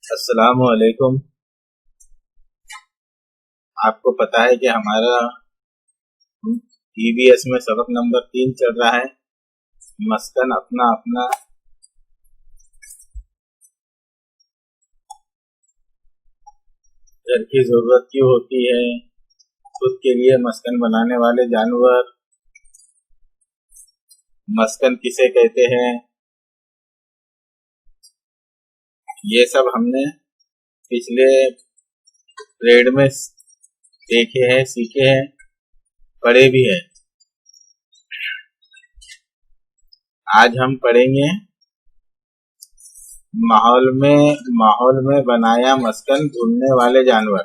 अस्सलामुअलैकुम। आपको पता है कि हमारा ईवीएस में सबक नंबर 3 चल रहा है। मस्कन अपना अपना घर की जरूरत क्यों होती है, खुद के लिए मस्कन बनाने वाले जानवर, मस्कन किसे कहते हैं, ये सब हमने पिछले पीरियड में देखे हैं, सीखे हैं, पढ़े भी हैं। आज हम पढ़ेंगे माहौल में बनाया मस्कन ढूंढने वाले जानवर।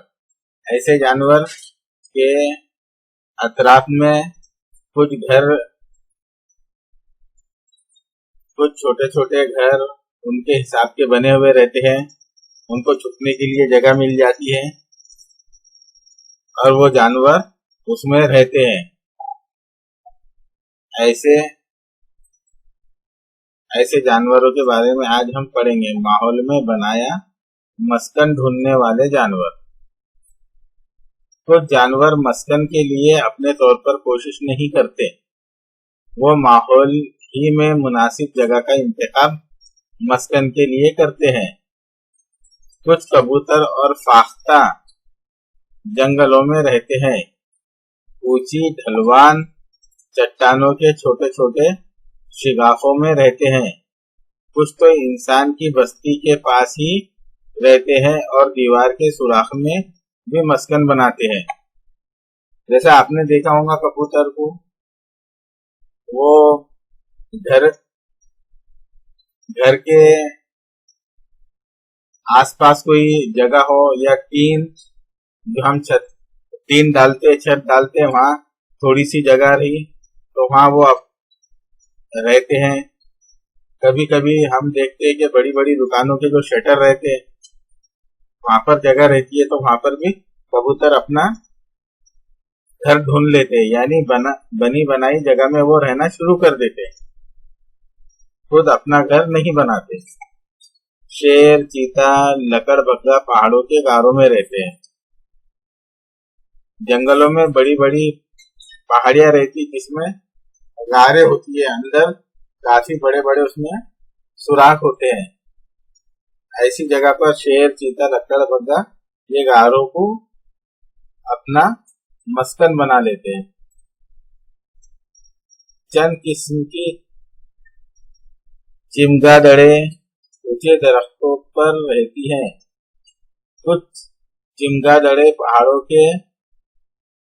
ऐसे जानवर के अतराफ में कुछ छोटे छोटे घर उनके हिसाब के बने हुए रहते हैं। उनको छुपने के लिए जगह मिल जाती है और वो जानवर उसमें रहते हैं। ऐसे जानवरों के बारे में आज हम पढ़ेंगे। माहौल में बनाया मस्कन ढूंढने वाले जानवर। कुछ जानवर मस्कन के लिए अपने तौर पर कोशिश नहीं करते, वो माहौल ही में मुनासिब जगह का इंतखाब मस्कन के लिए करते हैं। कुछ कबूतर और फाख्ता जंगलों में रहते हैं, ऊंची ढलवान चट्टानों के छोटे छोटे शिगाफों में रहते हैं। कुछ तो इंसान की बस्ती के पास ही रहते हैं और दीवार के सुराख में भी मस्कन बनाते हैं। जैसे आपने देखा होगा कबूतर को, वो घर के आसपास कोई जगह हो या जो हम टीन डालते, छत डालते, वहां थोड़ी सी जगह रही तो वहां वो रहते हैं। कभी कभी हम देखते हैं कि बड़ी बड़ी दुकानों के जो शटर रहते हैं वहां पर जगह रहती है, तो वहां पर भी कबूतर अपना घर ढूंढ लेते हैं, यानी बनी बनाई जगह में वो रहना शुरू कर देते हैं, खुद अपना घर नहीं बनाते। शेर, चीता, लकड़बग्गा पहाड़ों के गारों में रहते हैं। जंगलों में बड़ी बड़ी पहाड़ियां रहती जिसमें गारें होती है, अंदर काफी बड़े बड़े उसमें सुराख होते हैं। ऐसी जगह पर शेर, चीता, लकड़बग्गा ये गारों को अपना मस्कन बना लेते हैं। चंद किस्म की चिमगादड़े ऊंचे दरख्तों पर रहती हैं। कुछ चिमगादड़े पहाड़ों के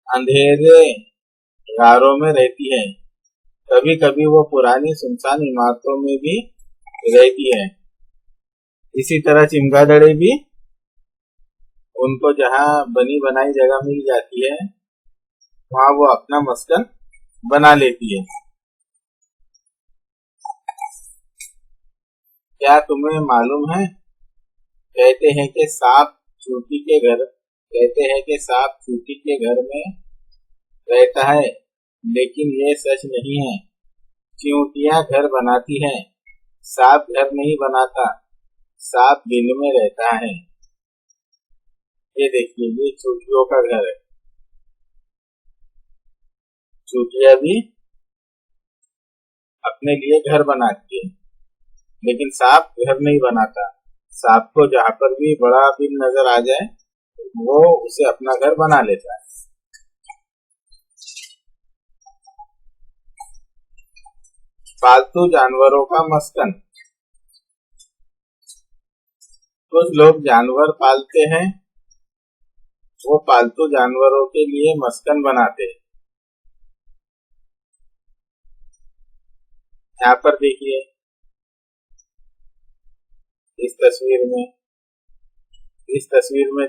अंधेरे गारों में रहती हैं। कभी कभी वो पुरानी सुनसान इमारतों में भी रहती है। इसी तरह चिमगादड़े भी उनको जहां बनी बनाई जगह मिल जाती है वहां वो अपना मस्कन बना लेती है। क्या तुम्हें मालूम है, कहते हैं कि सांप चूंटी के घर में रहता है, लेकिन ये सच नहीं है। चींटियां घर बनाती हैं, सांप घर नहीं बनाता। सांप बिल में रहता है। ये देखिए, ये चूंटियों का घर है। चूंटियां भी अपने लिए घर बनाती है, लेकिन सांप घर नहीं बनाता। सांप को जहां पर भी बड़ा बिल नजर आ जाए वो उसे अपना घर बना लेता है। पालतू जानवरों का मस्कन। कुछ लोग जानवर पालते हैं, वो पालतू जानवरों के लिए मस्कन बनाते हैं। यहाँ पर देखिए, इस तस्वीर में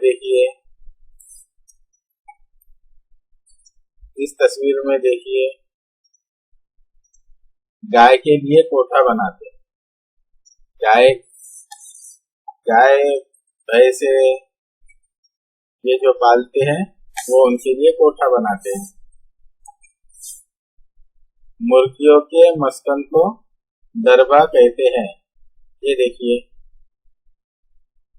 देखिए गाय के लिए कोठा बनाते हैं। गाय भैंसे ये जो पालते हैं वो उनके लिए कोठा बनाते हैं। मुर्गियों के मस्कन को दरबा कहते हैं। ये देखिए,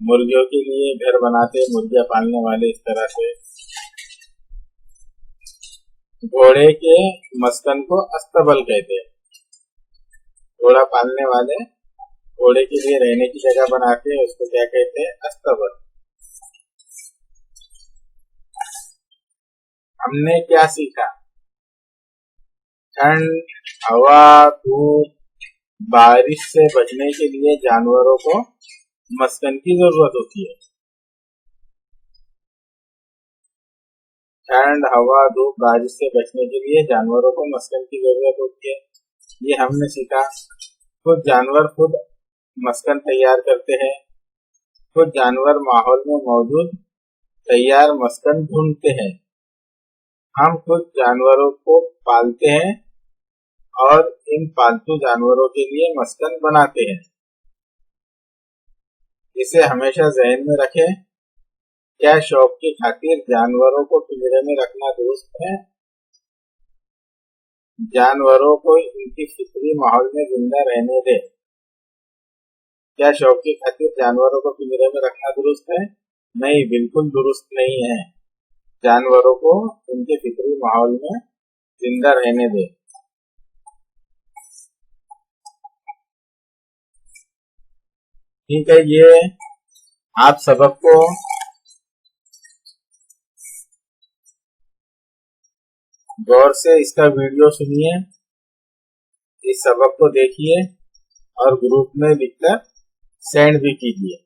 मुर्गियों के लिए घर बनाते हैं, मुर्गियां पालने वाले इस तरह से। घोड़े के मस्कन को अस्तबल कहते हैं। घोड़ा पालने वाले घोड़े के लिए रहने की जगह बनाते हैं, उसको क्या कहते हैं? अस्तबल। हमने क्या सीखा? ठंड, हवा, धूप, बारिश से बचने के लिए जानवरों को मस्कन की जरूरत होती है। ठंड, हवा, धूप, बारिश से बचने के लिए जानवरों को मस्कन की जरूरत होती है, ये हमने सीखा। कुछ जानवर खुद मस्कन तैयार करते हैं, कुछ जानवर माहौल में मौजूद तैयार मस्कन ढूंढते हैं। हम कुछ जानवरों को पालते हैं और इन पालतू जानवरों के लिए मस्कन बनाते हैं। इसे हमेशा जहन में रखें। क्या शौक की खातिर जानवरों को पिंजरे में रखना दुरुस्त है? जानवरों को इनकी फितरी माहौल में जिंदा रहने दें। क्या शौक की खातिर जानवरों को पिंजरे में रखना दुरुस्त है? नहीं, बिल्कुल दुरुस्त नहीं है। जानवरों को इनके फितरी माहौल में जिंदा रहने दें। ठीक है, ये आप सबक को गौर से इसका वीडियो सुनिए, इस सबक को देखिए और ग्रुप में लिखकर सेंड भी कीजिए।